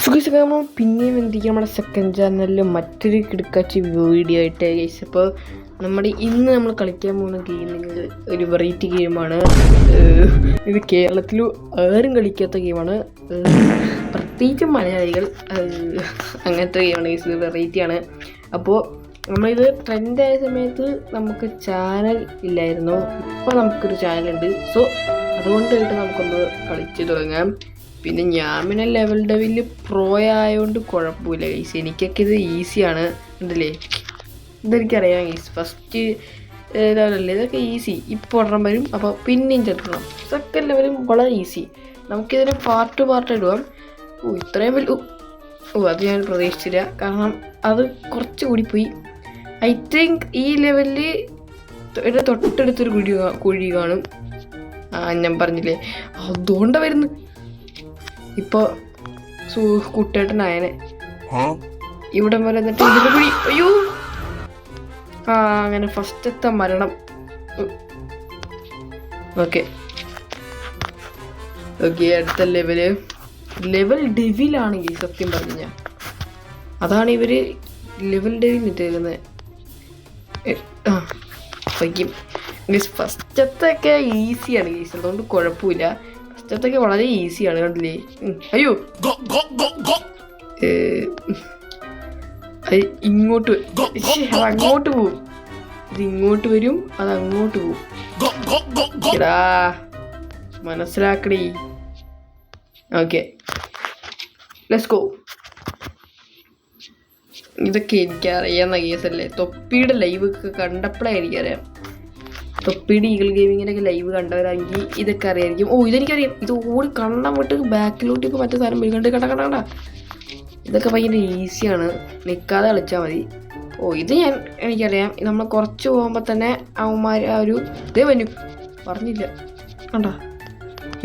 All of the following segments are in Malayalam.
സുഖം പിന്നെയും എന്തിക്കും നമ്മുടെ സെക്കൻഡ് ചാനലിൽ മറ്റൊരു കിടക്കാച്ചി വീഡിയോ ആയിട്ട് ഗൈസ്. അപ്പോൾ ഇന്ന് നമ്മൾ കളിക്കാൻ പോകുന്ന ഗെയിം ഒരു വെറൈറ്റി ഗെയിമാണ്. ഇത് കേരളത്തിൽ ആരും കളിക്കാത്ത ഗെയിമാണ്, പ്രത്യേകിച്ച് മലയാളികൾ. അങ്ങനത്തെ ഗെയിമാണ് ഗൈസ്, ഇത് വെറൈറ്റിയാണ്. അപ്പോൾ നമ്മളിത് ട്രെൻഡായ സമയത്ത് നമുക്ക് ചാനൽ ഇല്ലായിരുന്നു, ഇപ്പോൾ നമുക്കൊരു ചാനലുണ്ട്. സോ അതുകൊണ്ടായിട്ട് നമുക്കൊന്ന് കളിച്ച് തുടങ്ങാം. പിന്നെ ഞാൻ പിന്നെ ലെവൽ ഡെവില് പ്രോ ആയതുകൊണ്ട് കുഴപ്പമില്ല ഗൈസ്, എനിക്കൊക്കെ ഇത് ഈസിയാണ്. ഉണ്ടല്ലേ, ഇതെനിക്കറിയാം ഗൈസ്. ഫസ്റ്റ് ലെവലല്ലേ ഇതൊക്കെ ഈസി, ഇപ്പോൾ ഒരെണ്ണം വരും, അപ്പോൾ പിന്നെയും ചെറുക്കണം. സെക്കൻഡ് ലെവലും വളരെ ഈസി. നമുക്കിതിനെ പാർട്ട് ഇടുവാം. ഇത്രയും വലിയ അത് ഞാൻ പ്രതീക്ഷിച്ചില്ല, കാരണം അത് കുറച്ച് കൂടിപ്പോയി. ഐ തിങ്ക് ഈ ലെവലിൽ തൊട്ടടുത്തൊരു കുഴി കാണും. ഞാൻ പറഞ്ഞില്ലേ, അതുകൊണ്ടാണ് വരുന്നത്. ഇപ്പോൾ കുട്ടേട്ടനായനെ ഇവിടെ വരെ എന്നിട്ട് ഇതിൻ്റെ കുഴി. അയ്യോ, അങ്ങനെ ഫസ്റ്റത്തെ മരണം. ഓക്കെ, അടുത്ത ലെവൽ ഡെവിലാണെങ്കിൽ സത്യം പറഞ്ഞ അതാണ് ഇവര് ലെവൽ ഡെവിൽ ഇട്ടേക്കുന്നത്. ഫസ്റ്റത്തൊക്കെ ഈസിയാണ് ഗീസ്, അതുകൊണ്ട് കുഴപ്പമില്ല. ഫസ്റ്റത്തൊക്കെ വളരെ ഈസിയാണ്, കണ്ടില്ലേ. അയ്യോ, അത് ഇങ്ങോട്ട് അത് അങ്ങോട്ട് പോവും, ഇത് ഇങ്ങോട്ട് വരും, അത് അങ്ങോട്ട് പോവും. എടാ മനസ്സിലാക്കണേ. Okay, let's go. ഇതൊക്കെ എനിക്കറിയാവുന്ന കേസല്ലേ, തൊപ്പിയുടെ ലൈവ് ഒക്കെ കണ്ടപ്പോഴേ എനിക്കറിയാം. തൊപ്പിയുടെ ഈഗിൾ ഗെയിമിങ്ങിനൊക്കെ ലൈവ് കണ്ടവരാണെങ്കിൽ ഇതൊക്കെ അറിയായിരിക്കും. ഇതെനിക്കറിയാം. ഇത് ഓടി കണ്ണം വിട്ട് ബാക്കിലോട്ടൊക്കെ മറ്റേ സാധനം പോയി കണ്ട ഇതൊക്കെ ഭയങ്കര ഈസിയാണ്, നിൽക്കാതെ കളിച്ചാൽ മതി. ഇത് എനിക്കറിയാം. ഇത് നമ്മൾ കുറച്ച് പോകുമ്പോൾ തന്നെ അവന്മാർ ആ ഒരു ഇതേ പറഞ്ഞില്ല കണ്ട.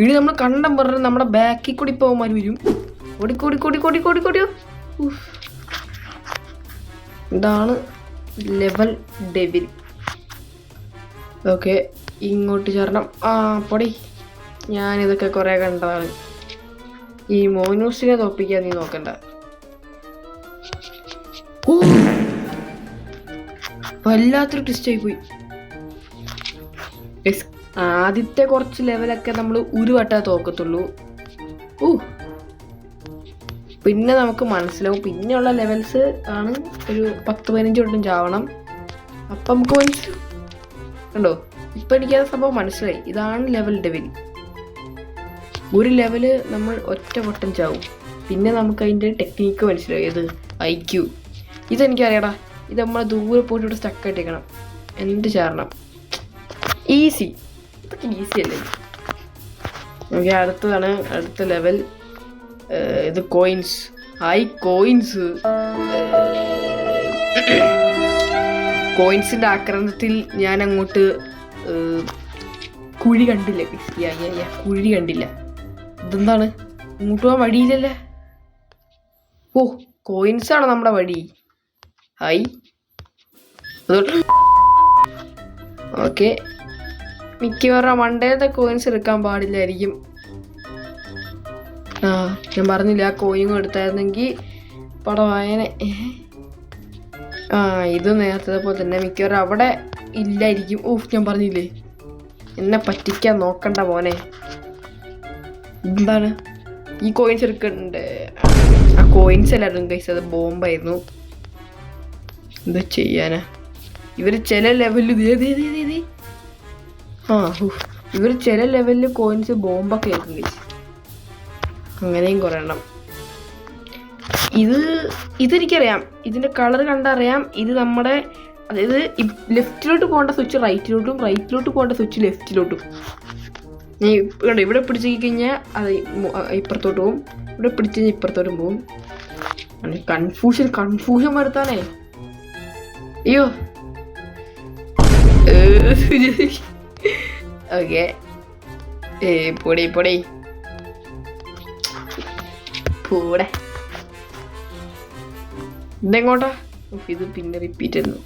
ഇനി നമ്മൾ കണ്ടം പറഞ്ഞ നമ്മുടെ ബാക്കിൽ കൂടി ഇപ്പോൾ അവന്മാർ വരും. ഓടിക്കോടിക്കോടിക്കോടിക്കോടിക്കോടിയോ. ഇതാണ് ലെവൽ ഡെവിൽ. ഓക്കെ, ഇങ്ങോട്ട് ചേർണം. പൊടി, ഞാനിതൊക്കെ കുറേ കണ്ടതാണ്. ഈ മോനൂസിനെ തോപ്പിക്കാൻ നീ നോക്കണ്ട. വല്ലാത്തൊരു ട്വിസ്റ്റായി പോയി. ആദ്യത്തെ കുറച്ച് ലെവലൊക്കെ നമ്മൾ ഒരു വട്ടേ തോക്കത്തുള്ളൂ. പിന്നെ നമുക്ക് മനസ്സിലാവും. പിന്നെയുള്ള ലെവൽസ് ആണ് ഒരു 10-15 വട്ടം ചാവണം. അപ്പം നമുക്ക് മനസ്സിലാവും. കണ്ടോ, ഇപ്പം എനിക്കത് സംഭവം മനസ്സിലായി. ഇതാണ് ലെവൽ ഡെവിൽ. ഒരു ലെവല് നമ്മൾ ഒറ്റ വട്ടം ചാവും. പിന്നെ നമുക്ക് അതിൻ്റെ ടെക്നീക്ക് മനസ്സിലായി. ഇത് IQ. ഇതെനിക്കറിയാടാ. ഇത് നമ്മൾ ദൂരെ പോയിട്ട് ഇവിടെ സ്റ്റക്കായിട്ടേക്കണം. എന്ത് ചാരണം, ഈസി. ഇതൊക്കെ ഈസി അല്ലേ. ഓക്കെ, അടുത്തതാണ് അടുത്ത ലെവൽ. ഇത് കോയിൻസ്. കോയിൻസിൻ്റെ ആക്രമണത്തിൽ ഞാൻ അങ്ങോട്ട് കുഴി കണ്ടില്ല. കുഴി കണ്ടില്ല. ഇതെന്താണ്, ഇങ്ങോട്ട് പോകാൻ വഴിയില്ലല്ലേ. കോയിൻസാണ് നമ്മുടെ വഴി. ഓക്കെ, മിക്കവാറും മണ്ടേത്തെ കോയിൻസ് എടുക്കാൻ പാടില്ലായിരിക്കും. ഞാൻ പറഞ്ഞില്ല, ആ കോയിനും എടുത്തായിരുന്നെങ്കിൽ പടവായനെ. ഇത് നേരത്തെ പോലെ തന്നെ മിക്കവാറും അവിടെ ഇല്ലായിരിക്കും. ഞാൻ പറഞ്ഞില്ലേ, എന്നെ പറ്റിക്കാൻ നോക്കണ്ട മോനെ. എന്താണ് ഈ കോയിൻസ് എടുക്കണ്ടേ? ആ കോയിൻസ് അല്ലായിരുന്നു ഗൈസ്, അത് ബോംബായിരുന്നു. എന്താ ചെയ്യാനാ, ഇവർ ചില ലെവലിൽ ചില ലെവലിൽ കോയിൻസ് ബോംബൊക്കെ ആയിരിക്കും ഗൈസ്. അങ്ങനെയും കുറേ എണ്ണം. ഇതെനിക്കറിയാം. ഇതിൻ്റെ കളർ കണ്ടറിയാം. ഇത് നമ്മുടെ, അതായത് ലെഫ്റ്റിലോട്ട് പോകേണ്ട സ്വിച്ച് റൈറ്റിലോട്ടും, റൈറ്റിലോട്ട് പോകേണ്ട സ്വിച്ച് ലെഫ്റ്റിലോട്ടും. കണ്ടോ, ഇവിടെ പിടിച്ചു കഴിഞ്ഞാൽ അത് ഇപ്പുറത്തോട്ട് പോകും, ഇവിടെ പിടിച്ചു കഴിഞ്ഞാൽ ഇപ്പുറത്തോട്ടും പോകും. കൺഫ്യൂഷൻ വരുത്താനേ. അയ്യോ, ഓക്കെ, പൊടി കൂടെ ഇതെങ്ങോട്ടാ. ഇത് പിന്നെ റിപ്പീറ്റ് ആയിരുന്നു.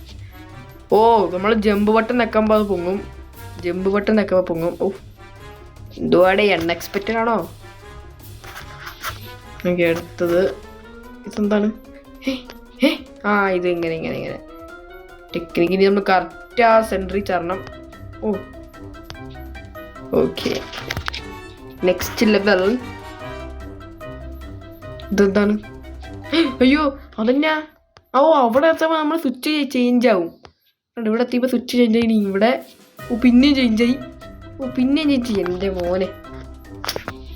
നമ്മൾ ജമ്പ് ബട്ടൺ നിൽക്കുമ്പോൾ അത് പൊങ്ങും. എന്തുവാടെ, അൺഎക്സ്പെക്റ്റഡ് ആണോ? ഓക്കെ, അടുത്തത് ഇതെന്താണ്? ആ ഇത് ഇങ്ങനെ ടെക്നിക്കലി നമ്മൾ കറക്റ്റ് ആ സെൻറ്ററിൽ ചരണം. ഓ ഓക്കെ, നെക്സ്റ്റ് ലെവൽ. ഇതെന്താണ്? അയ്യോ അതെന്നാ? ഓ അവിടെ എത്തുമ്പോൾ നമ്മൾ സ്വിച്ച് ചേഞ്ച് ആവും. ഇവിടെ എത്തിയപ്പോൾ സ്വിച്ച് ചേഞ്ച് ആയി. ഇവിടെ പിന്നെയും ചേഞ്ച് ആയി. പിന്നെയും ചേഞ്ച് ചെയ്യും. എൻ്റെ മോനെ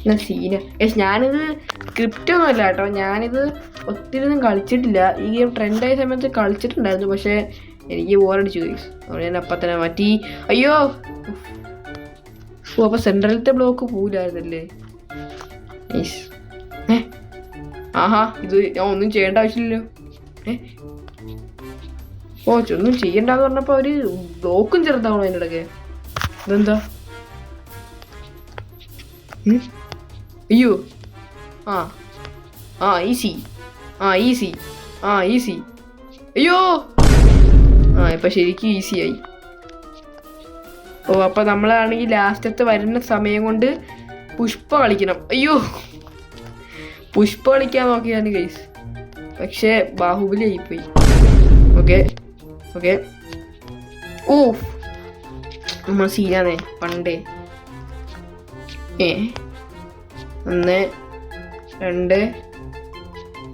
എന്നാ സീന. ഞാനിത് സ്ക്രിപ്റ്റ് ഒന്നും അല്ല കേട്ടോ, ഞാനിത് ഒത്തിരി ഒന്നും കളിച്ചിട്ടില്ല. ഈ ഗെയിം ട്രെൻഡായ സമയത്ത് കളിച്ചിട്ടുണ്ടായിരുന്നു, പക്ഷേ എനിക്ക് ബോറടിച്ചു ഗൈസ്. അതുകൊണ്ട് ഞാൻ അപ്പം തന്നെ മാറ്റി. അയ്യോ ഓ അപ്പോൾ സെൻട്രലത്തെ ബ്ലോക്ക് പോവില്ലായിരുന്നല്ലേ? ആഹാ ഇത് ഞാൻ ഒന്നും ചെയ്യേണ്ട ആവശ്യമില്ലല്ലോ. ഓ ഒന്നും ചെയ്യണ്ടെന്ന് പറഞ്ഞപ്പോൾ അവർ ബ്ലോക്കും ചെറുതാവണം അതിൻ്റെ ഇടയ്ക്ക്. ഇതെന്താ? അയ്യോ ഈസി ഈസി. അയ്യോ ഇപ്പം ശരിക്കും ഈസിയായി. ഓ അപ്പം നമ്മളാണെങ്കിൽ ലാസ്റ്റത്തെ വരുന്ന സമയം കൊണ്ട് പുഷ്പ കളിക്കണം. അയ്യോ പുഷ്പ കളിക്കാൻ നോക്കിയാണ് ഗൈസ്, പക്ഷേ ബാഹുബലി ആയിപ്പോയി. ഓക്കെ ഓ നമ്മൾ സീനാണേ പണ്ടേ. 1 2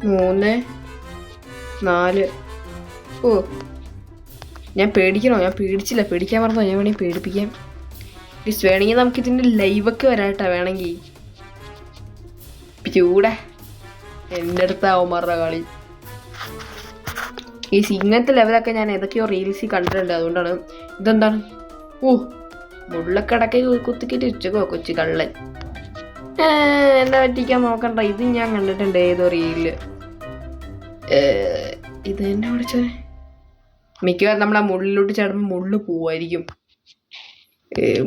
3 4. ഓ ഞാൻ പേടിക്കണോ? ഞാൻ പേടിച്ചില്ല, പേടിക്കാൻ പറഞ്ഞോ. ഞാൻ വേണമെങ്കിൽ പേടിപ്പിക്കാം. വേണമെങ്കിൽ നമുക്കിതിൻ്റെ ലൈവൊക്കെ വരാട്ടാ വേണമെങ്കിൽ. ചൂടെ എൻ്റെ അടുത്താവും മറ കളി. ഇങ്ങനത്തെ ലെവലൊക്കെ ഞാൻ ഏതൊക്കെയോ റീൽസിൽ കണ്ടിട്ടുണ്ട്, അതുകൊണ്ടാണ്. ഇതെന്താണ്? ഓ മുള്ളക്കടക്കെ കുത്തിക്കിട്ട് ഉച്ചക്കോ കൊച്ചു കള്ളൻ. എന്നെ പറ്റിക്കാൻ നോക്കണ്ട. ഇത് ഞാൻ കണ്ടിട്ടുണ്ട് ഏതോ റീലില്. ഇത് എന്നെ വിളിച്ചത് മിക്കവാറും നമ്മളാ മുള്ളിലോട്ട് ചാടുമ്പോൾ മുള്ളു പോവായിരിക്കും.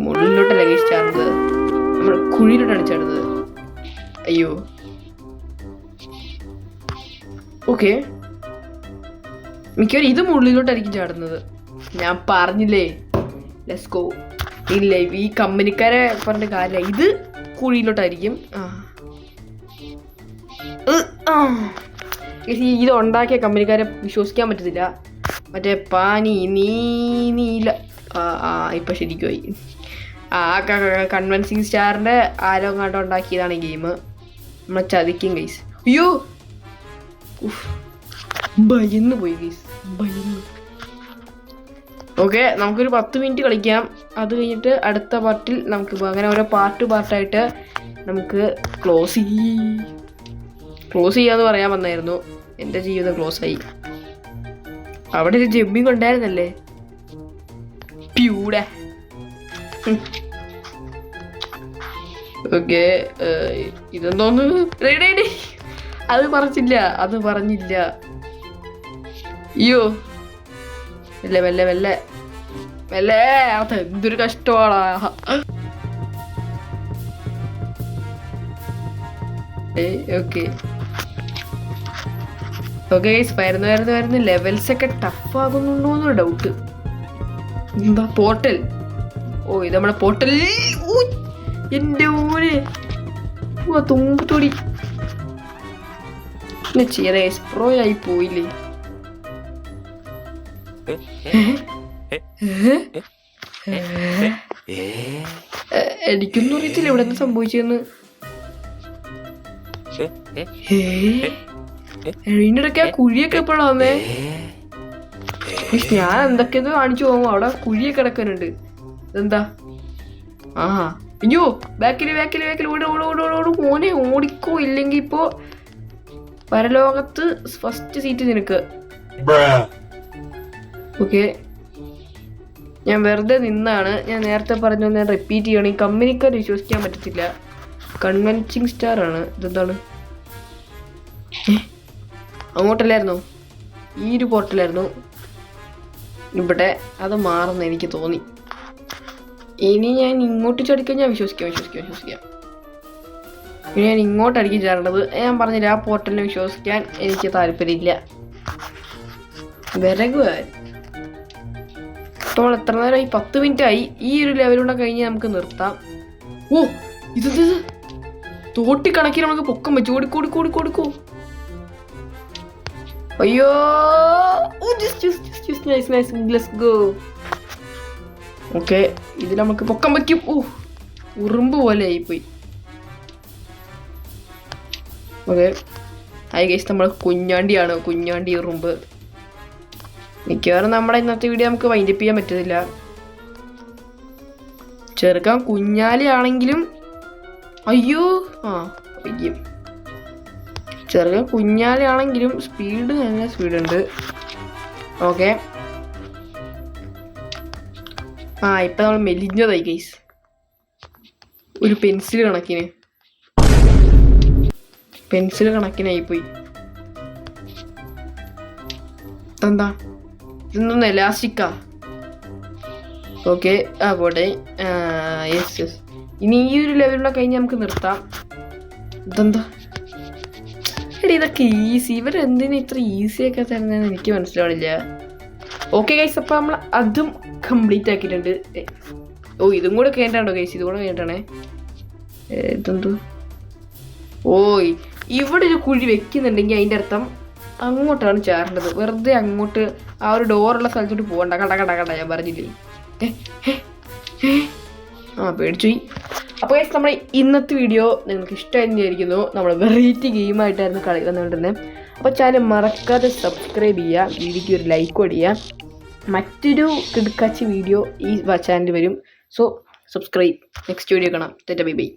മുള്ളിലോട്ടല്ല കേസ് ചാടുന്നത്, നമ്മൾ കുഴിയിലോട്ടാണ് ചാടുന്നത്. അയ്യോ ഓക്കെ, മിക്കവാറും ഇത് മുള്ളിലോട്ടായിരിക്കും ചാടുന്നത്. ഞാൻ പറഞ്ഞില്ലേ ലെറ്റ്സ് ഗോ. ഇല്ല ഈ കമ്പനിക്കാരെ പറഞ്ഞ കാര്യമില്ല, ഇത് കുഴിയിലോട്ടായിരിക്കും. ഇത് ഉണ്ടാക്കിയ കമ്പനിക്കാരെ വിശ്വസിക്കാൻ പറ്റത്തില്ല. മറ്റേ പാനി നീല ഇപ്പം ശരിക്കുമായി. കൺവെൻസിങ് സ്റ്റാറിൻ്റെ ആരോ കണ്ടോ ഉണ്ടാക്കിയതാണ് ഈ ഗെയിം. നമ്മളെ ചതിക്കും ഗൈസ്. അയ്യോ ഭയന്ന് പോയി ഗൈസ്, ഭയന്ന്. ഓക്കെ നമുക്കൊരു 10 മിനിറ്റ് കളിക്കാം. അത് കഴിഞ്ഞിട്ട് അടുത്ത പാർട്ടിൽ നമുക്ക് അങ്ങനെ ഓരോ പാർട്ടായിട്ട് നമുക്ക് ക്ലോസ് ചെയ്യാന്ന് പറയാൻ വന്നായിരുന്നു. എൻ്റെ ജീവിതം ക്ലോസായി. അവിടെ ഒരു ജമ്പിങ് ഉണ്ടായിരുന്നല്ലേ പ്യൂടെ. ഓക്കെ ഇതെന്തോന്ന്? അത് പറഞ്ഞില്ല. അയ്യോ മെല്ലെ അത് എന്തൊരു കഷ്ടമാടാ. ഓക്കെ വരുന്നു. ലെവൽസ് ഒക്കെ ടഫ് ആകുന്നുണ്ടോന്ന് ഡൗട്ട്. എന്താ പോർട്ടൽ? ഓ ഇത് നമ്മളെ പോർട്ടൽ. എൻ്റെ മോനെ തുമ്പത്തോടി ചെറിയ സ്പ്രോ ആയി പോയില്ലേ? എനിക്കൊന്നും അറിയത്തില്ല ഇവിടെ എന്താ സംഭവിച്ചെന്ന്. ഇതിനിടയ്ക്ക് ആ കുഴിയൊക്കെ എപ്പോഴാ വന്നേ? ഞാൻ എന്തൊക്കെയോ കാണിച്ചു പോകുമ്പോ അവിടെ കുഴിയൊക്കെ കിടക്കാനുണ്ട്. ഇതെന്താ? അയ്യോ ബാക്കില് ഓട് മോനെ ഓടിക്കോ, ഇല്ലെങ്കിൽ ഇപ്പോ പരലോകത്ത് ഫസ്റ്റ് സീറ്റ് നിനക്ക്. ഓക്കെ ഞാൻ വെറുതെ നിന്നാണ്. ഞാൻ നേരത്തെ പറഞ്ഞു, ഞാൻ റിപ്പീറ്റ് ചെയ്യണം. ഈ കമ്പനിക്കാർ വിശ്വസിക്കാൻ പറ്റത്തില്ല. കൺവെൻസിങ് സ്റ്റാർ ആണ്. ഇതെന്താണ്? അങ്ങോട്ടല്ലായിരുന്നോ? ഈ ഒരു പോർട്ടലായിരുന്നു ഇവിടെ. അത് മാറുന്ന എനിക്ക് തോന്നി. ഇനി ഞാൻ ഇങ്ങോട്ട് ചടിക്കാൻ ഞാൻ വിശ്വസിക്കാം. ഇനി ഞാൻ ഇങ്ങോട്ടായിരിക്കും ചാടേണ്ടത്. ഞാൻ പറഞ്ഞില്ല, ആ പോർട്ടലിനെ വിശ്വസിക്കാൻ എനിക്ക് താല്പര്യമില്ല. വിറകുവാൻ നമ്മൾ എത്ര നേരമായി? 10 മിനിറ്റ് ആയി. ഈ ഒരു ലെവലൂടെ കഴിഞ്ഞ് നമുക്ക് നിർത്താം. ഓ ഇത് തോട്ടി കണക്കിന് നമുക്ക് പൊക്കം വെച്ചു. ഓടിക്കോ അയ്യോ ലെറ്റ്സ് ഗോ. ഓക്കെ, ഇതിൽ നമുക്ക് പൊക്കം വയ്ക്കും. ഉറുമ്പ് പോലെ ആയിപ്പോയി. ഓക്കെ, ഹായ് ഗൈസ്, നമ്മൾ കുഞ്ഞാണ്ടിയാണ്, കുഞ്ഞാണ്ടി ഉറുമ്പ്. മിക്കവാറും നമ്മുടെ ഇന്നത്തെ വീഡിയോ നമുക്ക് വൈൻഡപ്പ് ചെയ്യാൻ പറ്റുന്നില്ല. ചെറുക്കാൻ കുഞ്ഞാലി ആണെങ്കിലും അയ്യോ അയ്യോ, ചെറുക്കാൻ കുഞ്ഞാലി ആണെങ്കിലും സ്പീഡ് നല്ല സ്പീഡുണ്ട്. ഓക്കെ, ഇപ്പം നമ്മൾ മെലിഞ്ഞതായി ഗൈസ്, ഒരു പെൻസിൽ കണക്കിനായിപ്പോയി. എന്താ ഇതൊന്നും എലാസ്റ്റിക്കാ? ഓക്കെ, പോട്ടെ. യെസ്, ഇനി ഈ ഒരു ലെവലിലൂടെ കഴിഞ്ഞ് നമുക്ക് നിർത്താം. ഇതെന്താ എടി, ഇതൊക്കെ ഈസി. ഇവരെന്തിനാ ഇത്ര ഈസിയൊക്കെ തരുന്നതെന്ന് എനിക്ക് മനസ്സിലാവില്ല. ഓക്കെ ഗൈസ്, അപ്പം നമ്മൾ അതും കംപ്ലീറ്റ് ആക്കിയിട്ടുണ്ട്. ഇതും കൂടെ കേട്ടാണ്ടോ ഗൈസ്? ഇതും കൂടെ കേട്ടാണേ. ഇതെന്തോ ഇവിടെ ഒരു കുഴി വെക്കുന്നുണ്ടെങ്കിൽ അതിൻ്റെ അർത്ഥം അങ്ങോട്ടാണ് ചേരേണ്ടത്. വെറുതെ അങ്ങോട്ട് ആ ഒരു ഡോറുള്ള സ്ഥലത്തോട്ട് പോകണ്ട. കട ഞാൻ പറഞ്ഞില്ലേ. പേടിച്ചുപോയി. അപ്പോൾ ഗൈസ്, നമ്മുടെ ഇന്നത്തെ വീഡിയോ നിങ്ങൾക്ക് ഇഷ്ടമായിരുന്നു വിചാരിക്കുന്നു. നമ്മൾ വെറൈറ്റി ഗെയിമായിട്ടായിരുന്നു കളി വന്നുകൊണ്ടിരുന്നത്. അപ്പോൾ ചാനൽ മറക്കാതെ സബ്സ്ക്രൈബ് ചെയ്യുക, വീഡിയോയ്ക്ക് ഒരു ലൈക്ക് അടിക്കുക. മറ്റൊരു കിടുക്കാച്ചി വീഡിയോ ഈ ചാനൽ വരും. So subscribe. നെക്സ്റ്റ് വീഡിയോ കാണാം. Bye bye.